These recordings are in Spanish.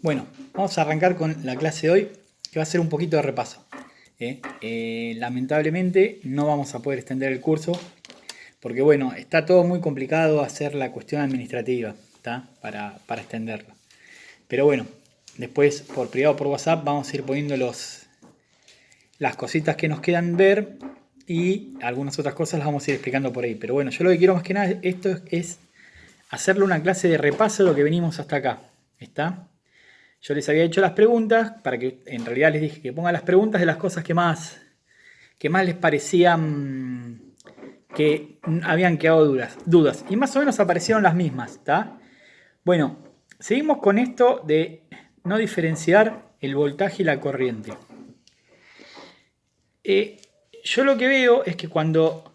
Bueno, vamos a arrancar con la clase de hoy, que va a ser un poquito de repaso. Lamentablemente no vamos a poder extender el curso, porque bueno, está todo muy complicado hacer la cuestión administrativa, ¿tá? Para extenderlo. Pero bueno, después por privado o por WhatsApp vamos a ir poniendo las cositas que nos quedan ver y algunas otras cosas las vamos a ir explicando por ahí. Pero bueno, yo lo que quiero más que nada esto es hacerle una clase de repaso de lo que venimos hasta acá. ¿Está? Yo les había hecho las preguntas, para que en realidad les dije que pongan las preguntas de las cosas que más les parecían que habían quedado dudas. Y más o menos aparecieron las mismas, ¿está? Bueno, seguimos con esto de no diferenciar el voltaje y la corriente. Yo lo que veo es que cuando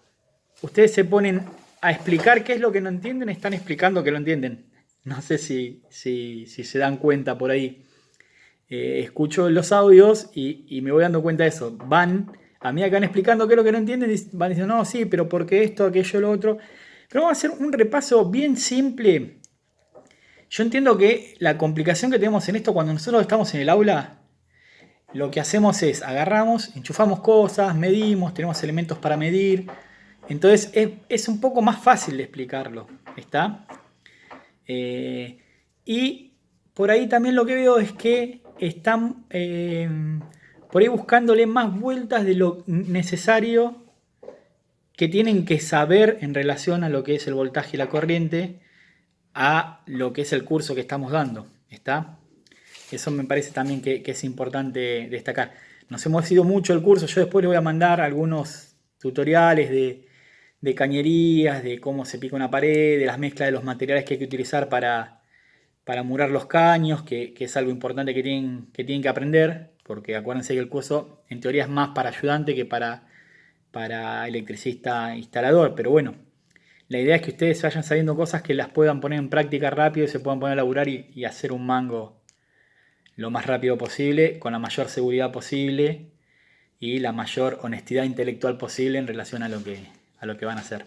ustedes se ponen a explicar qué es lo que no entienden, están explicando que lo entienden. No sé si se dan cuenta por ahí. Escucho los audios y me voy dando cuenta de eso. A mí acá van explicando qué es lo que no entienden y van diciendo, no, sí, pero ¿por qué esto, aquello, lo otro? Pero vamos a hacer un repaso bien simple. Yo entiendo que la complicación que tenemos en esto cuando nosotros estamos en el aula, lo que hacemos es agarramos, enchufamos cosas, medimos, tenemos elementos para medir. Entonces es un poco más fácil de explicarlo. ¿Está? Y por ahí también lo que veo es que están por ahí buscándole más vueltas de lo necesario que tienen que saber en relación a lo que es el voltaje y la corriente, a lo que es el curso que estamos dando. ¿Está? Eso me parece también que es importante destacar. Nos hemos ido mucho el curso, yo después les voy a mandar algunos tutoriales de cañerías, de cómo se pica una pared, de las mezclas de los materiales que hay que utilizar para murar los caños, que es algo importante que tienen que aprender, porque acuérdense que el curso en teoría es más para ayudante que para electricista instalador, pero bueno, la idea es que ustedes vayan sabiendo cosas que las puedan poner en práctica rápido y se puedan poner a laburar y hacer un mango lo más rápido posible, con la mayor seguridad posible y la mayor honestidad intelectual posible en relación a lo que van a hacer.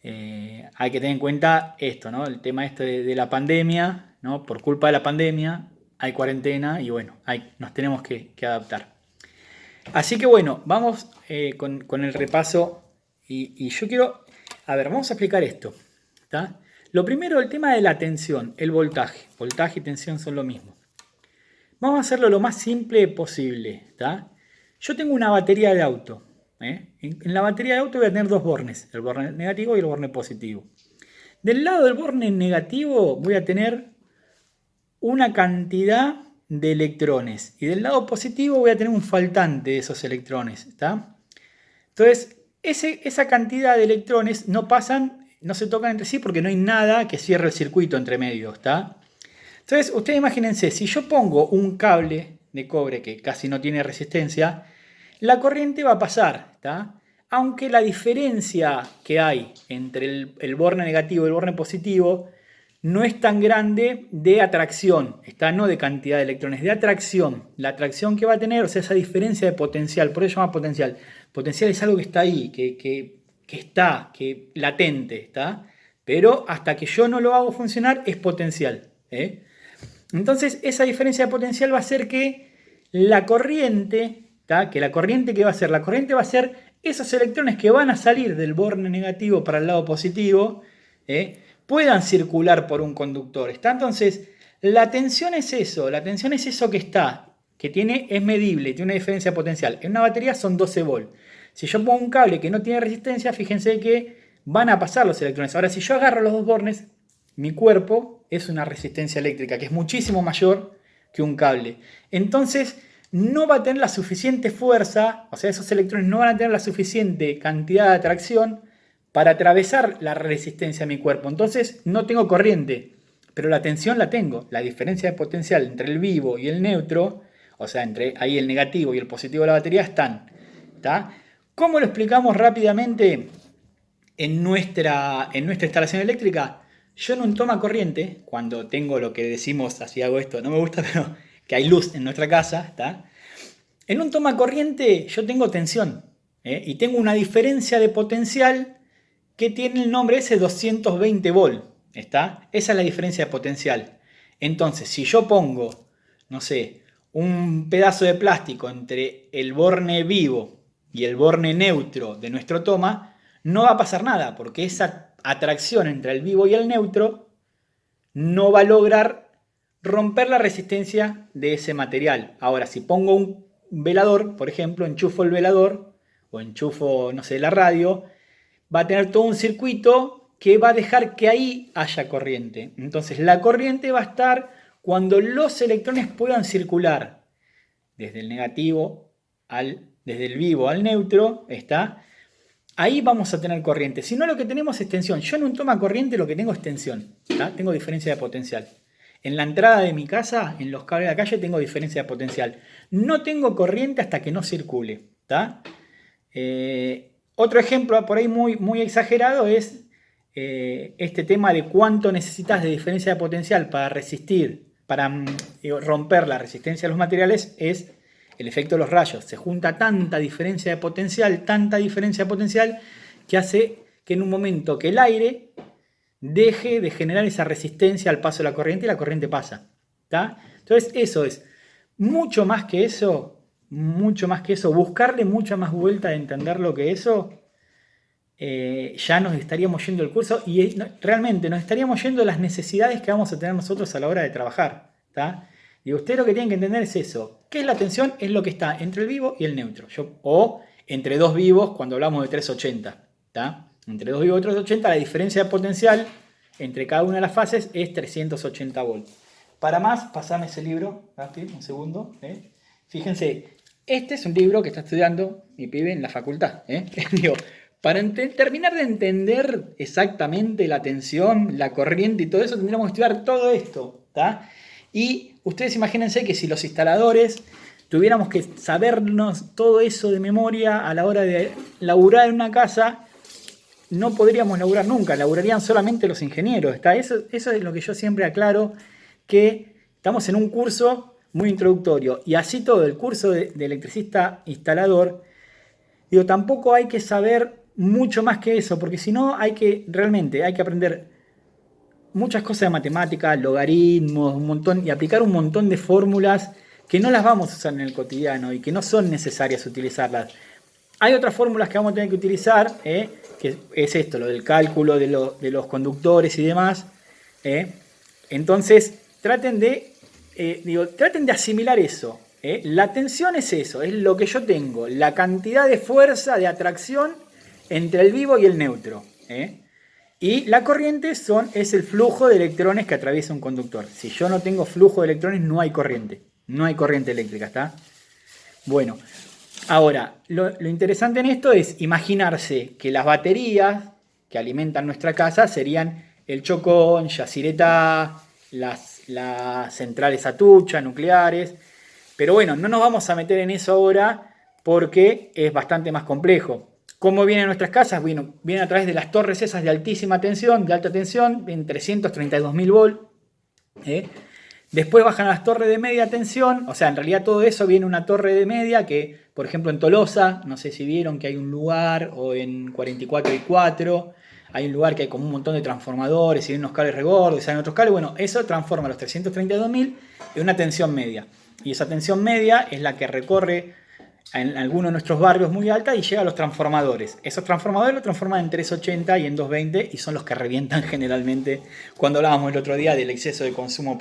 Hay que tener en cuenta esto, ¿no? El tema este de la pandemia, ¿no? Por culpa de la pandemia hay cuarentena y bueno, nos tenemos que adaptar. Así que bueno, vamos con el repaso y yo quiero, a ver, vamos a explicar esto. ¿Está? Lo primero, el tema de la tensión, el voltaje. Voltaje y tensión son lo mismo. Vamos a hacerlo lo más simple posible. ¿Está? Yo tengo una batería de auto. En la batería de auto voy a tener dos bornes, el borne negativo y el borne positivo. Del lado del borne negativo voy a tener una cantidad de electrones y del lado positivo voy a tener un faltante de esos electrones. ¿Está? Entonces, esa cantidad de electrones no se tocan entre sí porque no hay nada que cierre el circuito entre medio. ¿Está? Entonces, ustedes imagínense, si yo pongo un cable de cobre que casi no tiene resistencia, la corriente va a pasar, ¿está? Aunque la diferencia que hay entre el borne negativo y el borne positivo no es tan grande de atracción, ¿está? No de cantidad de electrones, de atracción. La atracción que va a tener, o sea, esa diferencia de potencial, por eso se llama potencial. Potencial es algo que está ahí, que está, que latente, ¿está? Pero hasta que yo no lo hago funcionar es potencial, Entonces, esa diferencia de potencial va a hacer que la corriente, que la corriente que va a ser, la corriente va a ser esos electrones que van a salir del borne negativo para el lado positivo, puedan circular por un conductor. ¿Está? Entonces, la tensión es eso que está, es medible, tiene una diferencia potencial. En una batería son 12 volts. Si yo pongo un cable que no tiene resistencia, fíjense que van a pasar los electrones. Ahora, si yo agarro los dos bornes, mi cuerpo es una resistencia eléctrica que es muchísimo mayor que un cable. Entonces, no va a tener la suficiente fuerza, o sea, esos electrones no van a tener la suficiente cantidad de atracción para atravesar la resistencia de mi cuerpo. Entonces, no tengo corriente, pero la tensión la tengo. La diferencia de potencial entre el vivo y el neutro, o sea, entre ahí el negativo y el positivo de la batería, están. ¿Está? ¿Cómo lo explicamos rápidamente en nuestra instalación eléctrica? Yo en un toma corriente, cuando tengo lo que decimos, así hago esto, no me gusta, pero que hay luz en nuestra casa, ¿está? En un toma corriente yo tengo tensión, y tengo una diferencia de potencial que tiene el nombre ese 220 volt, ¿está? Esa es la diferencia de potencial. Entonces, si yo pongo, no sé, un pedazo de plástico entre el borne vivo y el borne neutro de nuestro toma, no va a pasar nada, porque esa atracción entre el vivo y el neutro no va a lograr romper la resistencia de ese material. Ahora, si pongo un velador, por ejemplo, enchufo el velador o enchufo, no sé, la radio, va a tener todo un circuito que va a dejar que ahí haya corriente. Entonces la corriente va a estar cuando los electrones puedan circular desde el negativo desde el vivo al neutro, está. Ahí vamos a tener corriente. Si no, lo que tenemos es tensión. Yo en un toma corriente lo que tengo es tensión. ¿Tá? Tengo diferencia de potencial. En la entrada de mi casa, en los cables de la calle, tengo diferencia de potencial. No tengo corriente hasta que no circule. ¿Tá? Otro ejemplo por ahí muy exagerado es este tema de cuánto necesitas de diferencia de potencial para resistir, para romper la resistencia de los materiales, es el efecto de los rayos. Se junta tanta diferencia de potencial, que hace que en un momento que el aire deje de generar esa resistencia al paso de la corriente y la corriente pasa. ¿Tá? Entonces eso es mucho más que eso, buscarle mucha más vuelta de entender lo que eso, ya nos estaríamos yendo del curso y realmente nos estaríamos yendo de las necesidades que vamos a tener nosotros a la hora de trabajar. ¿Tá? Y ustedes lo que tienen que entender es eso. ¿Qué es la tensión? Es lo que está entre el vivo y el neutro. O entre dos vivos cuando hablamos de 380. ¿Tá? Entre dos vivos y 380 la diferencia de potencial entre cada una de las fases es 380 volts. Para más, pasame ese libro, Gasti, un segundo. Fíjense, este es un libro que está estudiando mi pibe en la facultad. Digo, para terminar de entender exactamente la tensión, la corriente y todo eso, tendríamos que estudiar todo esto. ¿Tá? Y ustedes imagínense que si los instaladores tuviéramos que sabernos todo eso de memoria a la hora de laburar en una casa, no podríamos laburar nunca, laburarían solamente los ingenieros. ¿Tá? Eso es lo que yo siempre aclaro, que estamos en un curso muy introductorio. Y así todo, el curso de electricista instalador, digo, tampoco hay que saber mucho más que eso, porque si no realmente hay que aprender muchas cosas de matemática, logaritmos, y aplicar un montón de fórmulas que no las vamos a usar en el cotidiano y que no son necesarias utilizarlas. Hay otras fórmulas que vamos a tener que utilizar, que es esto, lo del cálculo de los conductores y demás. Entonces, traten de asimilar eso. La tensión es eso, es lo que yo tengo, la cantidad de fuerza, de atracción entre el vivo y el neutro. Y la corriente es el flujo de electrones que atraviesa un conductor. Si yo no tengo flujo de electrones, no hay corriente. No hay corriente eléctrica, ¿está? Bueno, ahora, lo interesante en esto es imaginarse que las baterías que alimentan nuestra casa serían el Chocón, Yacyretá, las centrales Atucha, nucleares. Pero bueno, no nos vamos a meter en eso ahora porque es bastante más complejo. ¿Cómo vienen nuestras casas? Bueno, vienen a través de las torres esas de altísima tensión, de alta tensión, en 332.000 volts. Después bajan a las torres de media tensión, o sea, en realidad todo eso viene una torre de media que, por ejemplo, en Tolosa, no sé si vieron que hay un lugar, o en 44 y 4, hay un lugar que hay como un montón de transformadores y hay unos cables regordos, y hay otros cables. Bueno, eso transforma los 332.000 en una tensión media. Y esa tensión media es la que recorre en algunos de nuestros barrios muy alta y llega a los transformadores. Esos transformadores los transforman en 380 y en 220 y son los que revientan generalmente. Cuando hablábamos el otro día del exceso de consumo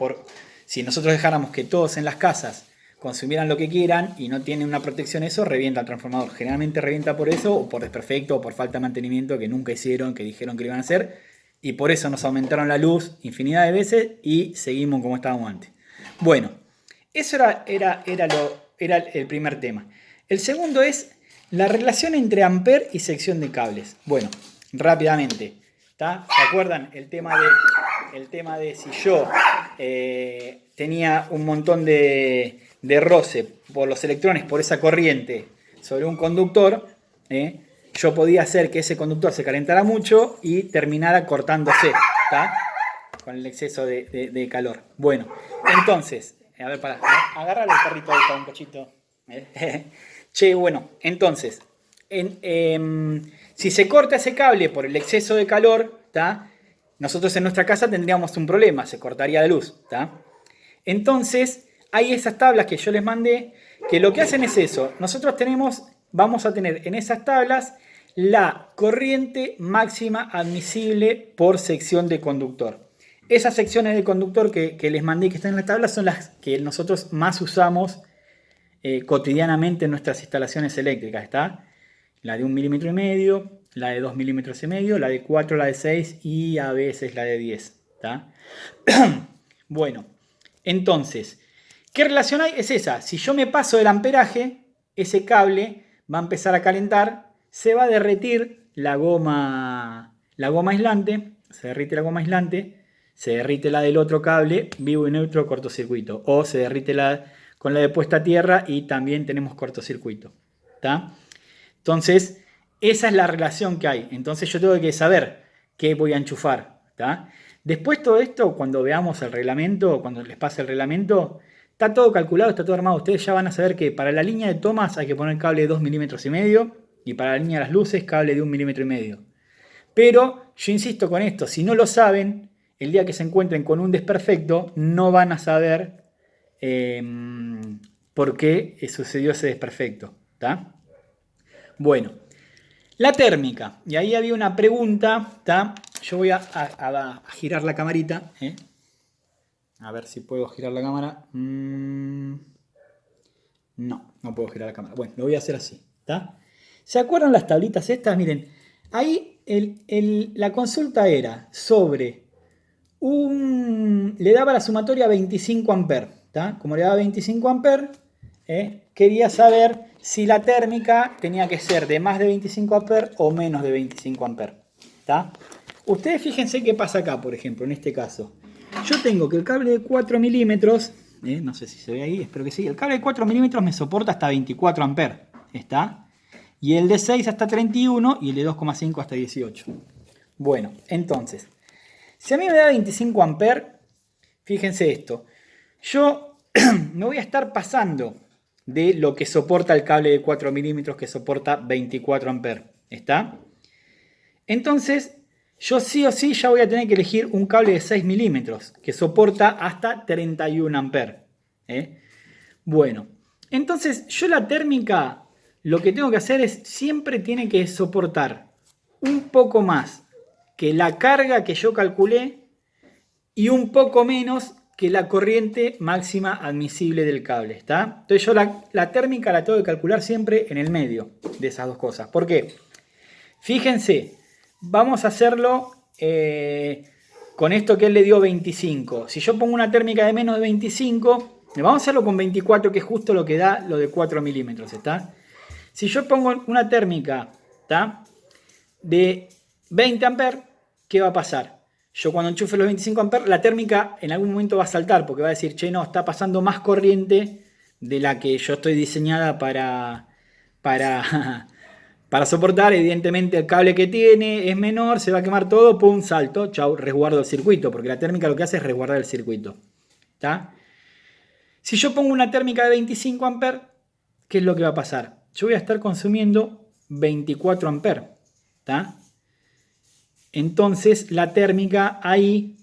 si nosotros dejáramos que todos en las casas consumieran lo que quieran y no tienen una protección, eso revienta el transformador. Generalmente revienta por eso, o por desperfecto, o por falta de mantenimiento que nunca hicieron, que dijeron que lo iban a hacer, y por eso nos aumentaron la luz infinidad de veces y seguimos como estábamos antes. Bueno, eso era el primer tema. El segundo es la relación entre amper y sección de cables. Bueno, rápidamente, ¿tá? ¿Se acuerdan? El tema de si yo tenía un montón de roce por los electrones, por esa corriente sobre un conductor, yo podía hacer que ese conductor se calentara mucho y terminara cortándose, ¿tá? Con el exceso de calor. Bueno, entonces, a ver, agárrale el perrito ahí para un cachito. Bueno, entonces, si se corta ese cable por el exceso de calor, ¿tá? Nosotros en nuestra casa tendríamos un problema, se cortaría la luz, ¿tá? Entonces, hay esas tablas que yo les mandé, que lo que hacen es eso. Nosotros vamos a tener en esas tablas la corriente máxima admisible por sección de conductor. Esas secciones de conductor que les mandé que están en la tabla son las que nosotros más usamos cotidianamente en nuestras instalaciones eléctricas. ¿Está? La de 1,5 milímetros, la de 2,5 milímetros, la de 4, la de 6 y a veces la de 10. ¿Está? Bueno, entonces, ¿qué relación hay? Es esa. Si yo me paso del amperaje, ese cable va a empezar a calentar, se va a derretir la goma aislante, se derrite la goma aislante, se derrite la del otro cable, vivo y neutro, cortocircuito. O se derrite con la de puesta a tierra y también tenemos cortocircuito. ¿Está? Entonces, esa es la relación que hay. Entonces yo tengo que saber qué voy a enchufar. ¿Está? Después todo esto, cuando veamos el reglamento, cuando les pase el reglamento, está todo calculado, está todo armado. Ustedes ya van a saber que para la línea de tomas hay que poner cable de 2,5 milímetros y para la línea de las luces cable de 1,5 milímetros. Pero yo insisto con esto, si no lo saben, el día que se encuentren con un desperfecto, no van a saber por qué sucedió ese desperfecto. ¿Está? Bueno, la térmica. Y ahí había una pregunta. ¿Está? Yo voy a girar la camarita. A ver si puedo girar la cámara. No puedo girar la cámara. Bueno, lo voy a hacer así. ¿Está? ¿Se acuerdan las tablitas estas? Miren, ahí la consulta era sobre le daba la sumatoria 25 amperes. ¿Está? Como le daba 25 amperes, quería saber si la térmica tenía que ser de más de 25 amperes o menos de 25 amperes. ¿Está? Ustedes fíjense qué pasa acá, por ejemplo, en este caso. Yo tengo que el cable de 4 milímetros, no sé si se ve ahí, espero que sí. El cable de 4 milímetros me soporta hasta 24 amperes. ¿Está? Y el de 6 hasta 31 y el de 2,5 hasta 18. Bueno, entonces, si a mí me da 25 amperes, fíjense esto. Yo me voy a estar pasando de lo que soporta el cable de 4 milímetros que soporta 24 amperes. ¿Está? Entonces, yo sí o sí ya voy a tener que elegir un cable de 6 milímetros que soporta hasta 31 amperes. Bueno, entonces yo la térmica lo que tengo que hacer es siempre tiene que soportar un poco más que la carga que yo calculé y un poco menos que la corriente máxima admisible del cable. ¿Está? Entonces yo la térmica la tengo que calcular siempre en el medio de esas dos cosas. ¿Por qué? Fíjense. Vamos a hacerlo con esto que él le dio 25. Si yo pongo una térmica de menos de 25, vamos a hacerlo con 24, que es justo lo que da lo de 4 milímetros. ¿Está? Si yo pongo una térmica, ¿está?, de 20 amperes, ¿qué va a pasar? Yo cuando enchufe los 25 amperes, la térmica en algún momento va a saltar porque va a decir, che, no, está pasando más corriente de la que yo estoy diseñada para soportar. Evidentemente el cable que tiene es menor, se va a quemar todo, pum, salto, chau, resguardo el circuito, porque la térmica lo que hace es resguardar el circuito. ¿Está? Si yo pongo una térmica de 25 amperes, ¿qué es lo que va a pasar? Yo voy a estar consumiendo 24 amperes. ¿Está? Entonces la térmica ahí,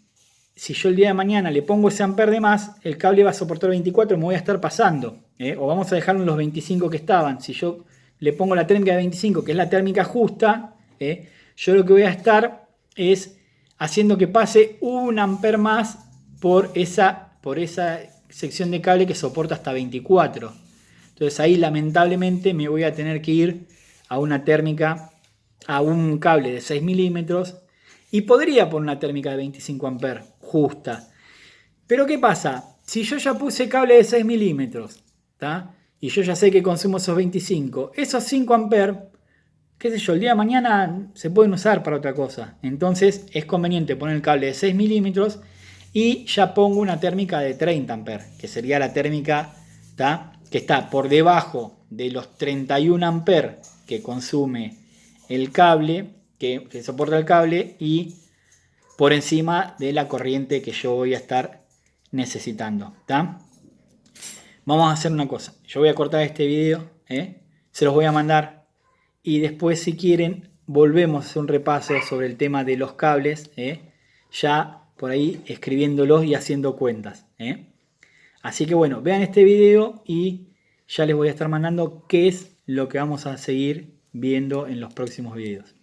si yo el día de mañana le pongo ese amper de más, el cable va a soportar 24 y me voy a estar pasando. O vamos a dejarlo en los 25 que estaban. Si yo le pongo la térmica de 25, que es la térmica justa, yo lo que voy a estar es haciendo que pase 1 amper más por esa sección de cable que soporta hasta 24. Entonces ahí lamentablemente me voy a tener que ir a una térmica, a un cable de 6 milímetros y podría poner una térmica de 25 amperes justa. Pero ¿qué pasa? Si yo ya puse cable de 6 milímetros, ¿tá?, y yo ya sé que consumo esos 25, esos 5 amperes, qué sé yo, el día de mañana se pueden usar para otra cosa. Entonces es conveniente poner el cable de 6 milímetros y ya pongo una térmica de 30 amperes, que sería la térmica, ¿tá?, que está por debajo de los 31 amperes que consume el cable, que soporta el cable, y por encima de la corriente que yo voy a estar necesitando. ¿Tá? Vamos a hacer una cosa. Yo voy a cortar este video, se los voy a mandar y después, si quieren, volvemos a hacer un repaso sobre el tema de los cables, ya por ahí escribiéndolos y haciendo cuentas. Así que bueno, vean este video y ya les voy a estar mandando qué es lo que vamos a seguir viendo en los próximos videos.